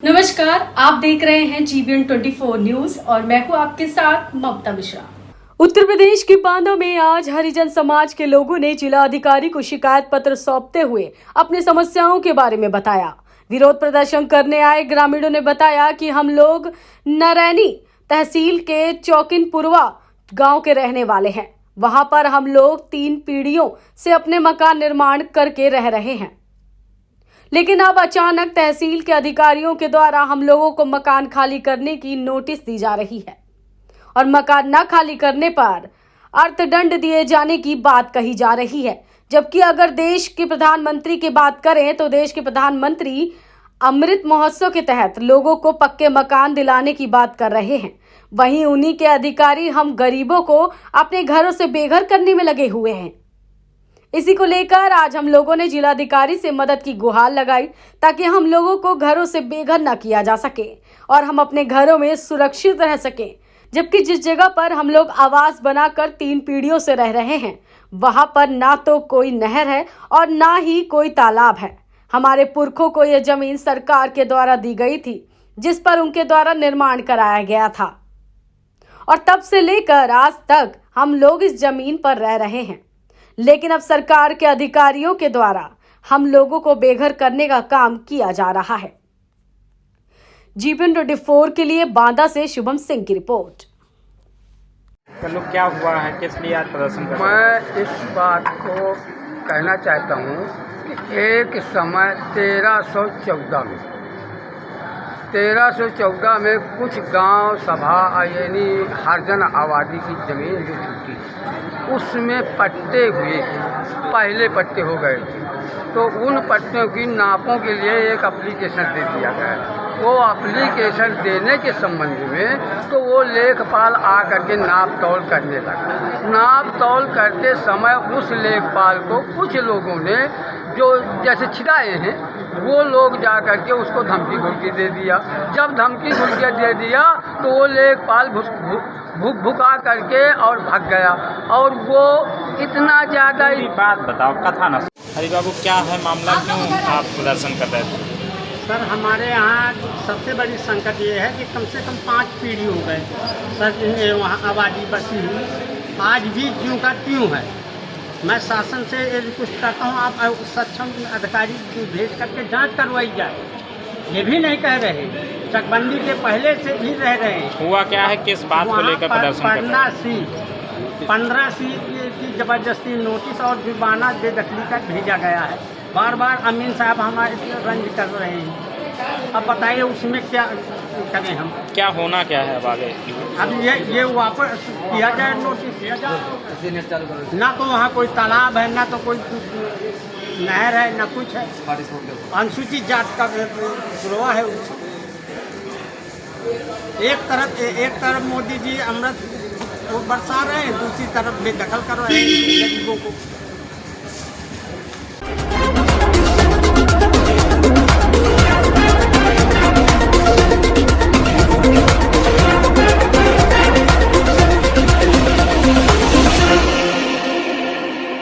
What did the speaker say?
नमस्कार, आप देख रहे हैं जीबीएन 24 न्यूज और मैं हूं आपके साथ ममता मिश्रा। उत्तर प्रदेश के बांदा में आज हरिजन समाज के लोगों ने जिला अधिकारी को शिकायत पत्र सौंपते हुए अपनी समस्याओं के बारे में बताया। विरोध प्रदर्शन करने आए ग्रामीणों ने बताया कि हम लोग नरैनी तहसील के चौकिनपुरवा गांव के रहने वाले हैं। वहां पर हम लोग 3 पीढ़ियों से अपने मकान निर्माण करके रह रहे हैं, लेकिन अब अचानक तहसील के अधिकारियों के द्वारा हम लोगों को मकान खाली करने की नोटिस दी जा रही है और मकान न खाली करने पर अर्थदंड दिए जाने की बात कही जा रही है। जबकि अगर देश के प्रधानमंत्री की बात करें तो देश के प्रधानमंत्री अमृत महोत्सव के तहत लोगों को पक्के मकान दिलाने की बात कर रहे हैं, वहीं उन्हीं के अधिकारी हम गरीबों को अपने घरों से बेघर करने में लगे हुए हैं। इसी को लेकर आज हम लोगों ने जिलाधिकारी से मदद की गुहार लगाई ताकि हम लोगों को घरों से बेघर न किया जा सके और हम अपने घरों में सुरक्षित रह सकें। जबकि जिस जगह पर हम लोग आवास बनाकर 3 पीढ़ियों से रह रहे हैं, वहां पर ना तो कोई नहर है और ना ही कोई तालाब है। हमारे पुरखों को यह जमीन सरकार के द्वारा दी गई थी, जिस पर उनके द्वारा निर्माण कराया गया था और तब से लेकर आज तक हम लोग इस जमीन पर रह रहे हैं। लेकिन अब सरकार के अधिकारियों के द्वारा हम लोगों को बेघर करने का काम किया जा रहा है। जीबीएन 24 के लिए बांदा से शुभम सिंह की रिपोर्ट। चलो, क्या हुआ है, किस लिए आज प्रदर्शन कर रहे हैं? मैं इस बात को कहना चाहता हूँ कि एक समय 1314 में कुछ गांव सभा यानी हरिजन आबादी की ज़मीन जो छूटी उसमें पट्टे हुए थे, पहले पट्टे हो गए थे, तो उन पट्टों की नापों के लिए एक एप्लीकेशन दे दिया गया। वो एप्लीकेशन देने के संबंध में तो वो लेखपाल आ करके नाप तौल करने लगा। नाप तौल करते समय उस लेखपाल को कुछ लोगों ने जो जैसे छिड़ाए हैं वो लोग जा करके उसको धमकी घुमकी दे दिया। जब धमकी घुमकी दे दिया तो वो लेखपाल भुका करके और भाग गया और वो इतना ज़्यादा बात बताओ, कथा ना। हरि बाबू, क्या है मामला, क्यों आप प्रदर्शन कर रहे थे? सर, हमारे यहाँ सबसे बड़ी संकट ये है कि कम से कम 5 पीढ़ी हो गए सर वहाँ आबादी बसी हुई, आज भी त्यों का त्यों है। मैं शासन से ये रिक्वेस्ट करता हूँ, आप सक्षम अधिकारी भेज करके जांच करवाई जाए। ये भी नहीं कह रहे, चकबंदी के पहले से भी रह रहे हैं। हुआ क्या है, किस बात को लेकर प्रदर्शन कर रहे हैं? 15 सीट की जबरदस्ती नोटिस और जुर्माना बेदखली का भेजा गया है। बार बार अमीन साहब हमारे रंज कर रहे हैं। अब बताइए उसमें क्या करें हम? क्या होना क्या है अब आगे? अब ये वापस किया जाए, नोटिस दिया जाए। ना तो वहाँ कोई तालाब है, ना तो कोई नहर है, ना कुछ है। अनुसूचित जात का गिरोह है। एक तरफ मोदी जी अमृत बरसा रहे हैं, दूसरी तरफ बेदखल कर रहे हैं गरीबों को।